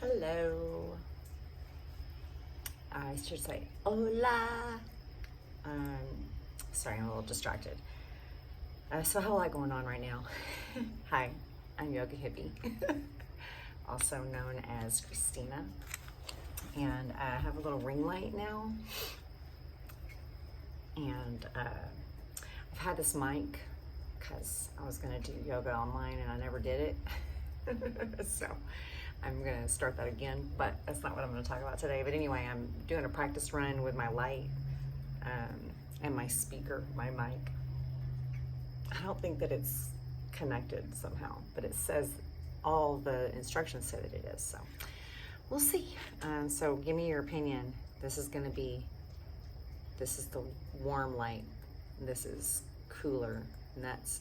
Hello. I should say hola. Sorry, I'm a little distracted. So I have a lot going on right now. Hi, I'm Yoga Hippie, also known as Christina. And I have a little ring light now. And I've had this mic because I was gonna do yoga online and I never did it. So I'm gonna start that again, but that's not what I'm gonna talk about today. But anyway, I'm doing a practice run with my light and my speaker, my mic. I don't think that it's connected somehow, but it says all the instructions say that it is, so we'll see. So give me your opinion. This is the warm light. This is cooler, and that's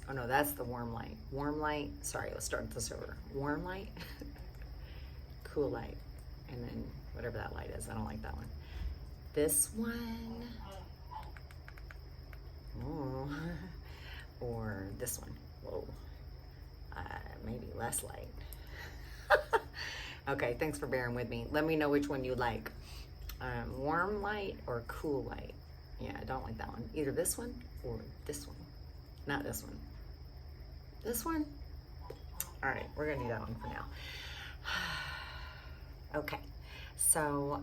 the warm light. Warm light, sorry, let's start this over. Warm light, cool light, and then whatever that light is, I don't like that one. This one, oh, or this one, whoa, maybe less light. Okay, thanks for bearing with me. Let me know which one you like. Warm light or cool light. Yeah, I don't like that one. Either this one or this one. Not this one. This one? All right, we're gonna do that one for now. Okay, so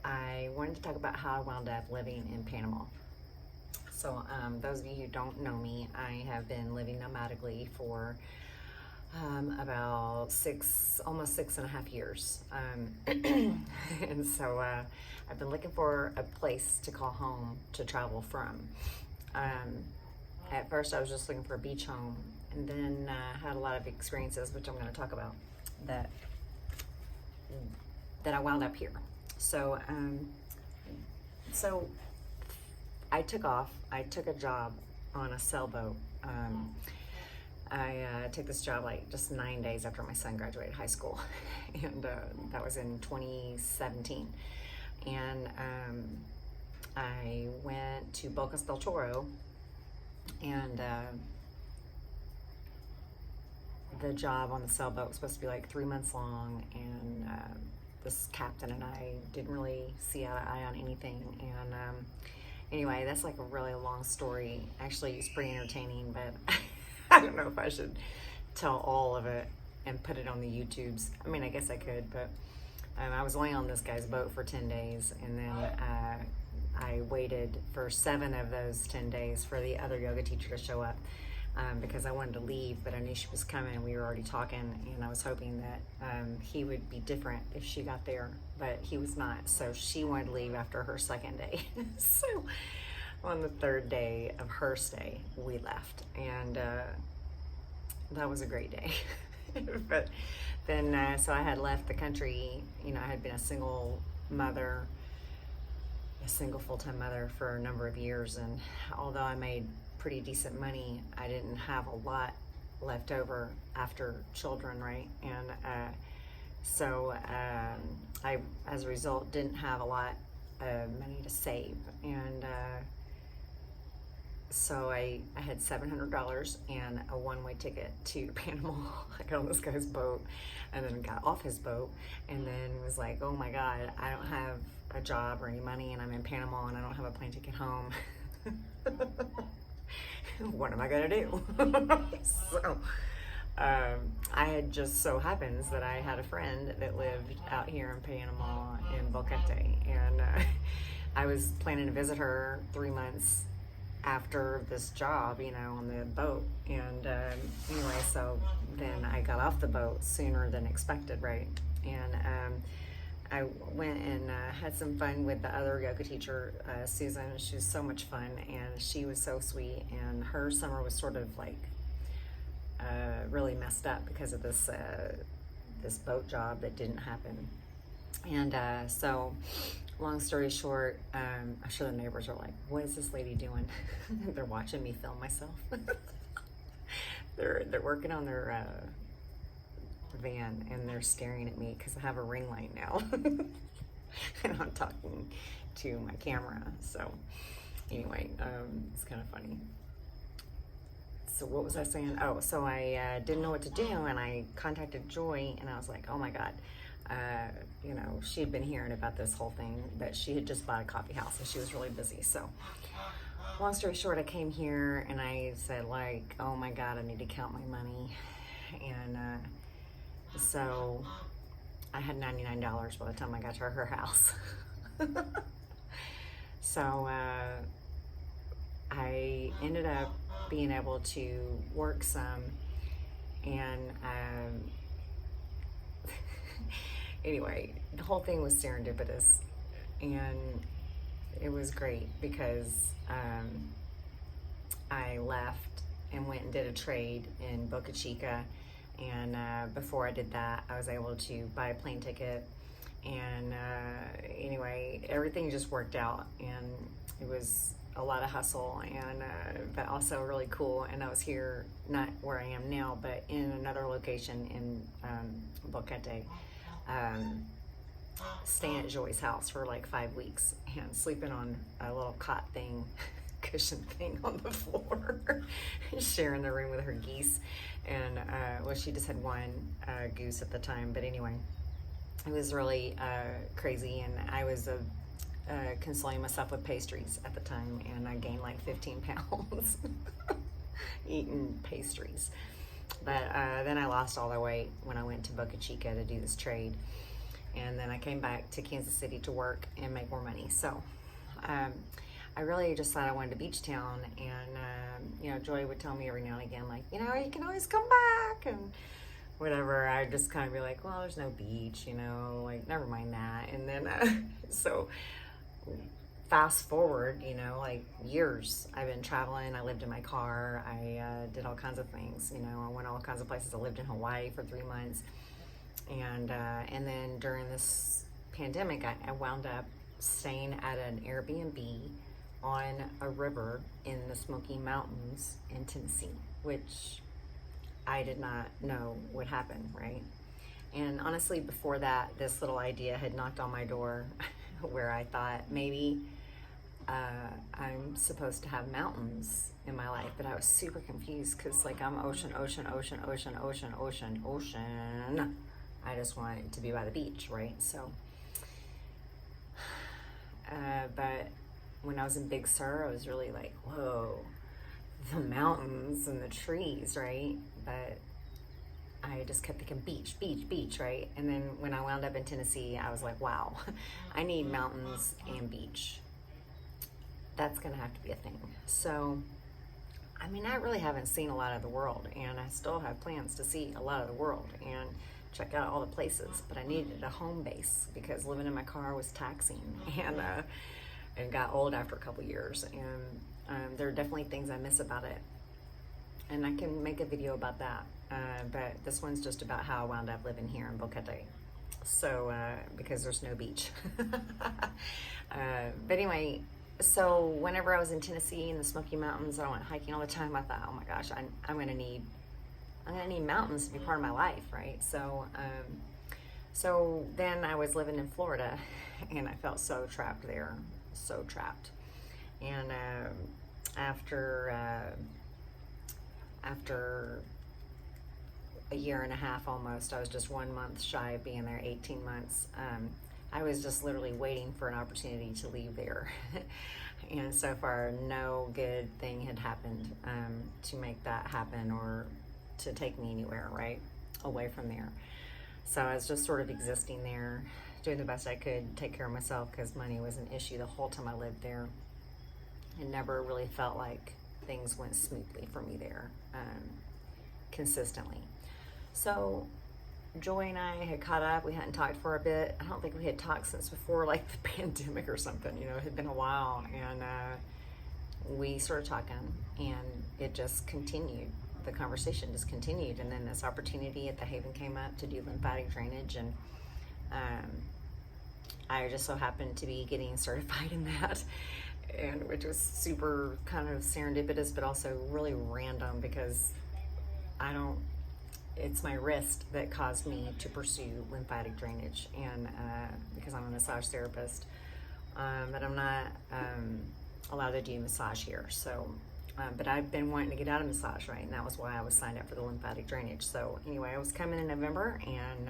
I wanted to talk about how I wound up living in Panama. So those of you who don't know me, I have been living nomadically for about almost 6.5 years. And so I've been looking for a place to call home to travel from. At first I was just looking for a beach home, and then had a lot of experiences, which I'm going to talk about, that I wound up here. So so I took off. I took a job on a sailboat. I took this job like just 9 days after my son graduated high school, and that was in 2017. And I went to Bocas del Toro, and the job on the sailboat was supposed to be like 3 months long, and this captain and I didn't really see eye to eye on anything. And anyway, that's like a really long story. Actually, it's pretty entertaining, but I don't know if I should tell all of it and put it on the YouTubes. I mean, I guess I could, but I was only on this guy's boat for 10 days, and then I waited for 7 of those 10 days for the other yoga teacher to show up, because I wanted to leave, but I knew she was coming. We were already talking, and I was hoping that he would be different if she got there, but he was not. So she wanted to leave after her 2nd day. So on the 3rd day of her stay, we left, and that was a great day. But then, so I had left the country. You know, I had been a single full-time mother for a number of years, and although I made pretty decent money, I didn't have a lot left over after children, right? And so I, as a result, didn't have a lot of money to save, and so I had $700 and a one-way ticket to Panama. I got on this guy's boat, and then got off his boat, and then was like, oh my God, I don't have a job or any money, and I'm in Panama, and I don't have a plane ticket home. What am I gonna do? So I had just so happens that I had a friend that lived out here in Panama in Boquete, and I was planning to visit her 3 months after this job, you know, on the boat. And anyway, so then I got off the boat sooner than expected, right? And I went and had some fun with the other yoga teacher, Susan. She was so much fun, and she was so sweet. And her summer was sort of like really messed up because of this boat job that didn't happen. And so, long story short, I'm sure the neighbors are like, what is this lady doing? They're watching me film myself. They're working on their van, and they're staring at me because I have a ring light now. And I'm talking to my camera. So anyway, it's kind of funny. So what was I saying? Oh, so I didn't know what to do, and I contacted Joy, and I was like, oh my God. You know, she had been hearing about this whole thing, but she had just bought a coffee house, and she was really busy. So long story short, I came here, and I said, like, oh my God, I need to count my money. And so I had $99 by the time I got to her house. So I ended up being able to work some, and anyway, the whole thing was serendipitous, and it was great because I left and went and did a trade in Boca Chica, and before I did that, I was able to buy a plane ticket, and anyway, everything just worked out, and it was a lot of hustle, and but also really cool. And I was here, not where I am now, but in another location in Boquete, staying at Joy's house for like 5 weeks and sleeping on a little cot thing, cushion thing on the floor, sharing the room with her geese. And well, she just had one goose at the time, but anyway, it was really crazy. And I was consoling myself with pastries at the time, and I gained like 15 pounds eating pastries. But then I lost all the weight when I went to Boca Chica to do this trade, and then I came back to Kansas City to work and make more money. So I really just thought I wanted a beach town, and you know, Joy would tell me every now and again, like, you know, you can always come back and whatever. I'd just kind of be like, well, there's no beach, you know, like, never mind that. And then so fast forward, you know, like years, I've been traveling. I lived in my car. I did all kinds of things, you know. I went all kinds of places. I lived in Hawaii for 3 months, and then during this pandemic, I wound up staying at an Airbnb on a river in the Smoky Mountains in Tennessee, which I did not know would happen, right? And honestly, before that, this little idea had knocked on my door where I thought maybe I'm supposed to have mountains in my life, but I was super confused because, like, I'm ocean, ocean, ocean, ocean, ocean, ocean, ocean. I just want it to be by the beach, right? So, but when I was in Big Sur, I was really like, whoa, the mountains and the trees, right? But I just kept thinking beach, beach, beach, right? And then when I wound up in Tennessee, I was like, wow, I need mountains and beach. That's gonna have to be a thing. So, I mean, I really haven't seen a lot of the world, and I still have plans to see a lot of the world and check out all the places, but I needed a home base because living in my car was taxing, and got old after a couple years, and there are definitely things I miss about it, and I can make a video about that, but this one's just about how I wound up living here in Boquete, so because there's no beach. But anyway, so whenever I was in Tennessee in the Smoky Mountains, I went hiking all the time. I thought, oh my gosh, I'm gonna need mountains to be part of my life, right? So so then I was living in Florida, and I felt so trapped there, so trapped. And after a year and a half almost, I was just 1 month shy of being there, 18 months. I was just literally waiting for an opportunity to leave there. And so far, no good thing had happened to make that happen or to take me anywhere, right, away from there. So I was just sort of existing there, doing the best I could, take care of myself, because money was an issue the whole time I lived there. It never really felt like things went smoothly for me there, consistently. So Joy and I had caught up. We hadn't talked for a bit. I don't think we had talked since before, like, the pandemic or something. You know, it had been a while, and we started talking, and it just continued. The conversation just continued, and then this opportunity at the Haven came up to do lymphatic drainage, and I just so happened to be getting certified in that, and which was super kind of serendipitous, but also really random because it's my wrist that caused me to pursue lymphatic drainage, and because I'm a massage therapist, but I'm not allowed to do massage here. So But I've been wanting to get out of massage, right? And that was why I was signed up for the lymphatic drainage. So anyway, I was coming in November, and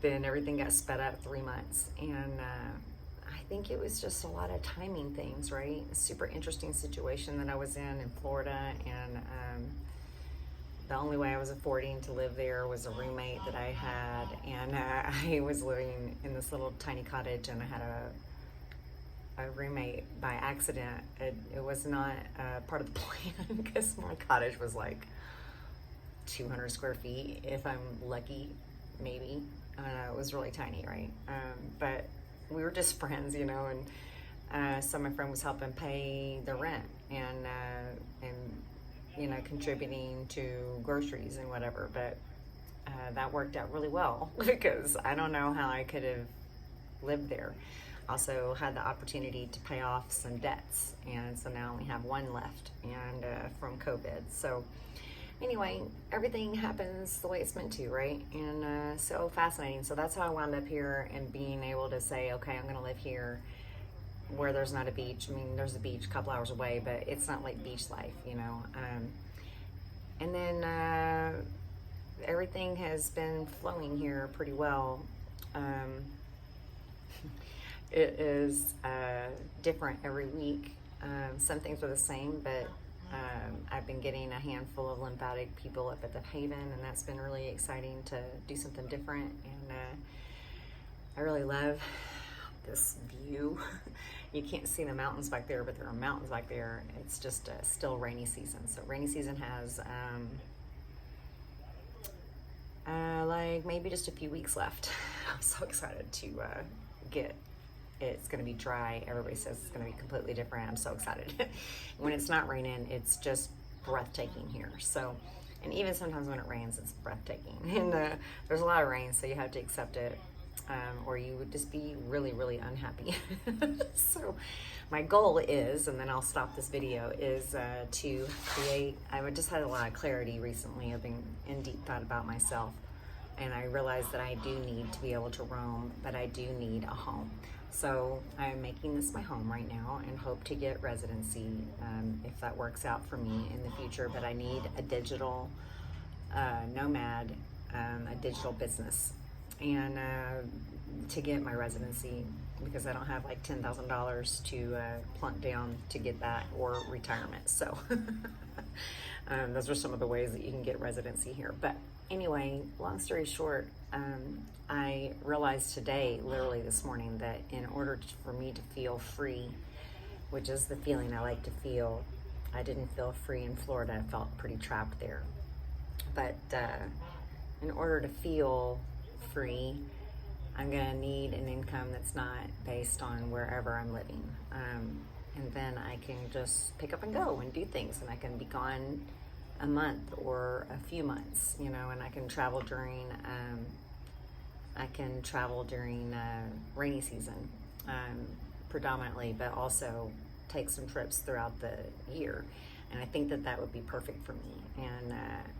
then everything got sped up 3 months. And I think it was just a lot of timing things, right? A super interesting situation that I was in Florida, and the only way I was affording to live there was a roommate that I had, and I was living in this little tiny cottage, and I had a roommate by accident. It was not part of the plan, because my cottage was like 200 square feet, if I'm lucky, maybe. I don't know, it was really tiny, right? But we were just friends, you know, and so my friend was helping pay the rent, and you know, contributing to groceries and whatever. But that worked out really well, because I don't know how I could have lived there. Also had the opportunity to pay off some debts, and so now I only have one left, and from COVID. So anyway, everything happens the way it's meant to, right? And so fascinating. So that's how I wound up here, and being able to say, okay, I'm going to live here where there's not a beach. I mean, there's a beach a couple hours away, but it's not like beach life, you know. And then everything has been flowing here pretty well. It is different every week. Some things are the same, but I've been getting a handful of lymphatic people up at the Haven, and that's been really exciting to do something different. And I really love this view. You can't see the mountains back there, but there are mountains back there. It's just still rainy season. So rainy season has like maybe just a few weeks left. I'm so excited to get. It's going to be dry. Everybody says it's going to be completely different. I'm so excited. When it's not raining, it's just breathtaking here. So, and even sometimes when it rains, it's breathtaking. And there's a lot of rain, so you have to accept it, or you would just be really, really unhappy. So my goal is, and then I'll stop this video, is to create, I just had a lot of clarity recently. I've been in deep thought about myself, and I realized that I do need to be able to roam, but I do need a home. So I'm making this my home right now, and hope to get residency if that works out for me in the future. But I need a digital nomad, a digital business, and to get my residency, because I don't have like $10,000 to plunk down to get that, or retirement. So those are some of the ways that you can get residency here. But anyway, long story short, I realized today, literally this morning, that in order for me to feel free, which is the feeling I like to feel, I didn't feel free in Florida. I felt pretty trapped there. But in order to feel free, I'm gonna need an income that's not based on wherever I'm living. And then I can just pick up and go and do things, and I can be gone a month or a few months, you know, and I can travel during rainy season predominantly, but also take some trips throughout the year. And I think that that would be perfect for me. And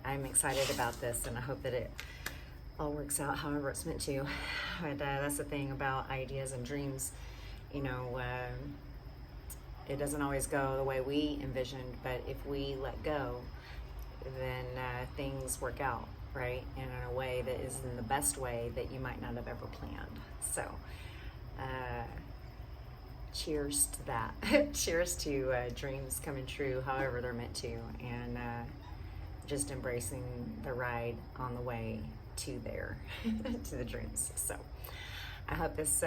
I'm excited about this, and I hope that it all works out however it's meant to. But that's the thing about ideas and dreams, you know, it doesn't always go the way we envisioned, but if we let go, then things work out, right? And in a way that is in the best way that you might not have ever planned. So cheers to that. Cheers to dreams coming true however they're meant to, and just embracing the ride on the way to there, to the dreams. So I hope this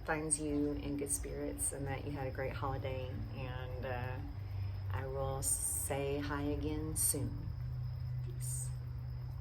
finds you in good spirits, and that you had a great holiday, and I will say hi again soon.